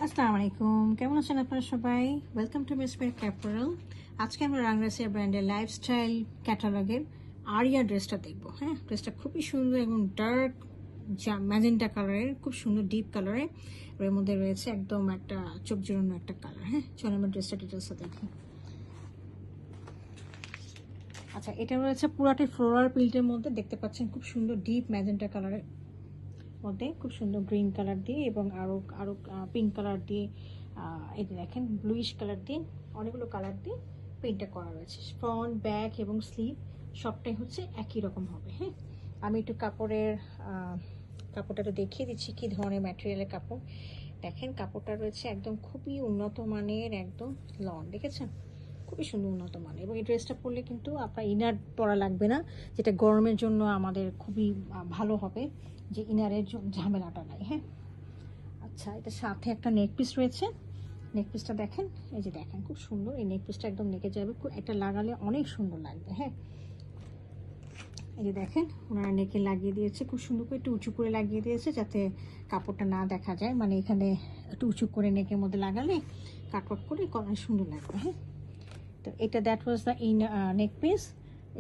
আসসালামু আলাইকুম, কেমন আছেন আপনারা সবাই? ওয়েলকাম টু মিস পেক অ্যাপারেল। আজকে আমরা রাংরাসিয়া ব্র্যান্ডের লাইফস্টাইল ক্যাটালগের আরিয়া ড্রেসটা দেখবো। হ্যাঁ, ড্রেসটা খুবই সুন্দর এবং ডার্ক ম্যাজেন্টা কালারের, খুব সুন্দর ডিপ কালারে। এর মধ্যে রয়েছে একদম একটা চোখ জোড়ানো একটা কালার। হ্যাঁ, চলো আমরা ড্রেসটা ডিটেলসটা দেখি। আচ্ছা, এটা রয়েছে পুরাটি ফ্লোরাল প্রিন্টের মধ্যে, দেখতে পাচ্ছেন খুব সুন্দর ডিপ ম্যাজেন্টা কালারের মধ্যে, খুব সুন্দর গ্রিন কালার দিয়ে এবং আরও আরও পিঙ্ক কালার দিয়ে, এই যে দেখেন ব্লুইশ কালার দিয়ে, অনেকগুলো কালার দিয়ে পেইন্টটা করা রয়েছে। ফ্রন্ট, ব্যাক এবং স্লিভ সবটাই হচ্ছে একই রকম হবে। হ্যাঁ, আমি একটু কাপড়টা তো দেখিয়ে দিচ্ছি কী ধরনের ম্যাটেরিয়ালের কাপড়। দেখেন কাপড়টা রয়েছে একদম খুবই উন্নত মানের, একদম লন, দেখেছেন খুবই সুন্দর উন্নত মানের। এবং এই ড্রেসটা পরলে কিন্তু আপনার ইনার পরা লাগবে না, যেটা গরমের জন্য আমাদের খুবই ভালো হবে, যে ইনারের ঝামেলাটা নাই। হ্যাঁ, আচ্ছা, এটা সাথে একটা নেক পিস রয়েছে। নেক পিসটা দেখেন, এই যে দেখেন খুব সুন্দর, এই নেক পিসটা একদম নেকে যাবে, এটা লাগালে অনেক সুন্দর লাগবে। হ্যাঁ, এই যে দেখেন ওনারা নেকে লাগিয়ে দিয়েছে, খুব সুন্দর করে একটু উঁচু করে লাগিয়ে দিয়েছে যাতে কাপড়টা না দেখা যায়, মানে এখানে একটু উঁচু করে নেকের মধ্যে লাগালে কাটওয়ার্ক করে অনেক সুন্দর লাগবে। হ্যাঁ, তো এটা that was the neck piece.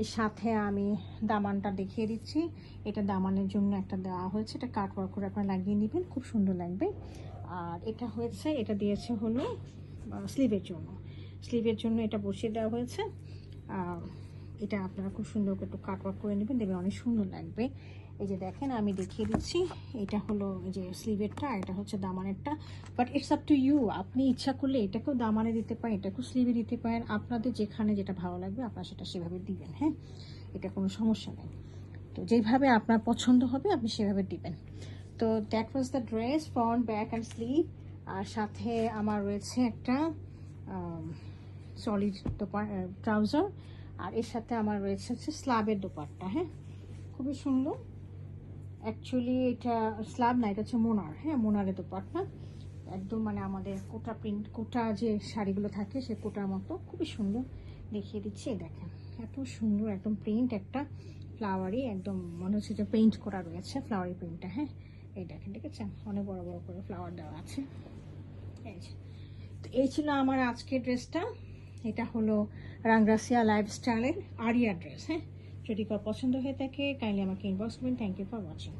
এর সাথে আমি দামানটা দেখিয়ে দিচ্ছি। এটা দামানের জন্য একটা দেওয়া হয়েছে, এটা কাট ওয়ার্ক করে আপনারা লাগিয়ে নেবেন, খুব সুন্দর লাগবে। আর এটা হয়েছে, এটা দিয়েছে হলো স্লিভের জন্য এটা বসিয়ে দেওয়া হয়েছে। এটা আপনারা খুব সুন্দর করে একটু কাট ওয়ার্ক করে নেবেন, দেখবেন অনেক সুন্দর লাগবে। এই যে দেখেন আমি দেখিয়ে দিচ্ছি, এটা হলো যে স্লিভেরটা, এটা হচ্ছে দামানেরটা। But it's up to you, আপনি ইচ্ছা করলে এটাকেও দামানে দিতে পারেন, এটাকেও স্লিভে দিতে পারেন, আপনাদের যেখানে যেটা ভালো লাগবে আপনারা সেটা সেভাবে দিবেন। হ্যাঁ, এটা কোনো সমস্যা নেই, তো যেভাবে আপনার পছন্দ হবে আপনি সেভাবে দিবেন। তো that was the dress, front, back and sleeve. আর সাথে আমার রয়েছে একটা সলিড ট্রাউজার, আর এর সাথে আমার রয়েছে হচ্ছে স্লাবের দোপাট্টা। হ্যাঁ, খুবই সুন্দর। অ্যাকচুয়ালি এটা স্লাব না, এটা হচ্ছে মোনার। হ্যাঁ, মোনারের দোপাট্টা, একদম মানে আমাদের কোটা প্রিন্ট, কোটা যে শাড়িগুলো থাকে সে কোটার মতো, খুবই সুন্দর। দেখিয়ে দিচ্ছি, দেখেন এত সুন্দর একদম প্রিন্ট, একটা ফ্লাওয়ারি, একদম মনে হচ্ছে যে পেইন্ট করা রয়েছে ফ্লাওয়ারি প্রিন্টটা। হ্যাঁ, এই দেখেন, ঠিক আছে, অনেক বড় বড় করে ফ্লাওয়ার দেওয়া আছে। এই যে, তো এই ছিল আমার আজকের ড্রেসটা। এটা হলো রাংরাসিয়া লাইফস্টাইলের আরিয়া ড্রেস। হ্যাঁ, যদি কারো পছন্দ হয়ে থাকে কাইন্ডলি আমাকে ইনবক্স করবেন। Thank you for watching.